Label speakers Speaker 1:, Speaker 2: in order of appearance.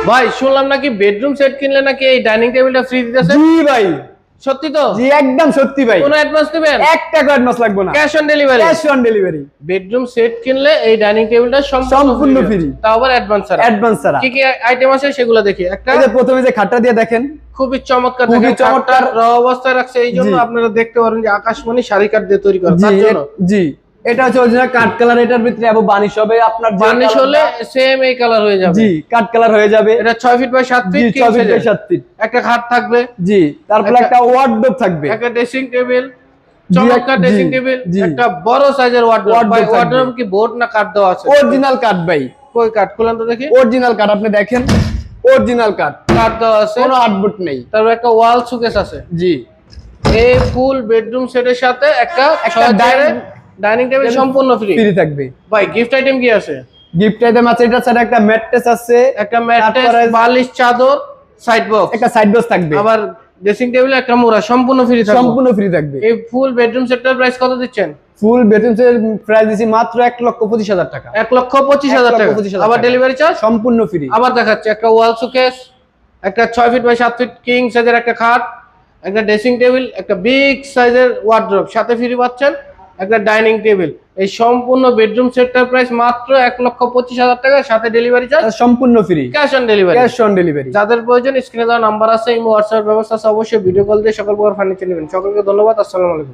Speaker 1: ভাই শুনলাম নাকি বেডরুম সেট কিনলে নাকি এই ডাইনিং টেবিলটা ফ্রি দিতেছে।
Speaker 2: জি ভাই,
Speaker 1: সত্যি তো?
Speaker 2: জি একদম সত্যি ভাই।
Speaker 1: কোনো অ্যাডভান্স দিবেন?
Speaker 2: 1 টাকা অ্যাডভান্স লাগবে না,
Speaker 1: cash on delivery.
Speaker 2: Cash on delivery.
Speaker 1: Bedroom set কিনলে এই ডাইনিং টেবিলটা
Speaker 2: সম্পূর্ণ ফ্রি,
Speaker 1: তাও আবার অ্যাডভান্স ছাড়া।
Speaker 2: অ্যাডভান্স ছাড়া।
Speaker 1: কি কি আইটেম আছে সেগুলো দেখি। একটা
Speaker 2: এই যে প্রথমে যে খাটটা দিয়ে দেখেন,
Speaker 1: খুবই চমৎকার,
Speaker 2: খুবই
Speaker 1: দেখেন
Speaker 2: চমৎকার।
Speaker 1: র অবস্থায় রাখছে, এই জন্য
Speaker 2: জি।
Speaker 1: আপনারা দেখতে পারেন যে আকাশমণি শাড়ি কাঠ দিয়ে তৈরি করা,
Speaker 2: জি
Speaker 1: তার জন্য।
Speaker 2: জি, এটা হচ্ছে অরিজিনাল কাট কালার। এটার ভিতরে আবার বানিশ হবে আপনার,
Speaker 1: বার্নিশ হলে সেম এই কালার হয়ে যাবে।
Speaker 2: জি কাট কালার হয়ে যাবে।
Speaker 1: এটা 6 ফিট বাই 7
Speaker 2: জি
Speaker 1: ফিট,
Speaker 2: 6 ফিট বাই 7 ফিট।
Speaker 1: একটা খাট থাকবে।
Speaker 2: জি, তারপর একটা ওয়ার্ডরোব থাকবে,
Speaker 1: একটা ড্রেসিং টেবিল, চমৎকার ড্রেসিং টেবিল, একটা বড় সাইজের ওয়ার্ডরোব। ভাই ওয়ার্ডরোব কি বোর্ড না কাঠ দেওয়া আছে?
Speaker 2: অরিজিনাল কাট ভাই।
Speaker 1: কই কাঠ খুলেন তো দেখি।
Speaker 2: অরিজিনাল কাট, আপনি দেখেন অরিজিনাল কাট,
Speaker 1: কাঠ দেওয়া আছে,
Speaker 2: কোনো আটবুট নেই।
Speaker 1: তারপর একটা ওয়াল শোকেস আছে।
Speaker 2: জি,
Speaker 1: এই ফুল বেডরুম সেটের সাথে একটা ডাইনিং টেবিল সম্পূর্ণ ফ্রি
Speaker 2: ফ্রি থাকবে।
Speaker 1: ভাই গিফট আইটেম কি আছে?
Speaker 2: গিফট আইটেম আছে, এটার সাথে একটা ম্যাট্রেস আছে,
Speaker 1: একটা ম্যাট্রেস,
Speaker 2: তারপরে
Speaker 1: বালিশ, চাদর, সাইড বক্স,
Speaker 2: একটা সাইড বক্স থাকবে,
Speaker 1: আবার ড্রেসিং টেবিল, একটা মোড়া, সম্পূর্ণ ফ্রি থাকবে।
Speaker 2: সম্পূর্ণ ফ্রি থাকবে।
Speaker 1: এই ফুল বেডরুম সেটের প্রাইস কত দিচ্ছেন?
Speaker 2: ফুল বেডরুম এর প্রাইস দিছি মাত্র 1,25,000 টাকা।
Speaker 1: 1,25,000 টাকা।
Speaker 2: 1,25,000
Speaker 1: আবার
Speaker 2: টাকা।
Speaker 1: ডেলিভারি চার্জ
Speaker 2: সম্পূর্ণ ফ্রি।
Speaker 1: আবার দেখাচ্ছি, একটা ওয়াল শোকেস, একটা 6 ফিট বাই 7 ফিট কিং সাইজের একটা খাট, একটা ড্রেসিং টেবিল, একটা বিগ সাইজের ওয়ার্ডরোব, সাথে ফ্রি পাচ্ছেন একটা ডাইনিং টেবিল। এই সম্পূর্ণ বেডরুম সেটটার প্রাইস মাত্র 1,25,000 টাকা, সাথে ডেলিভারি চার্জ
Speaker 2: সম্পূর্ণ free,
Speaker 1: cash on delivery.
Speaker 2: Cash on delivery.
Speaker 1: যাদের প্রয়োজন স্ক্রিনে দেওয়া নাম্বার আছে, এই হোয়াটসঅ্যাপ ব্যবস্থা আছে, অবশ্যই ভিডিও কল দিয়ে সকল প্রকার ফার্নিচার নেবেন। সকলকে ধন্যবাদ। আসসালামু আলাইকুম।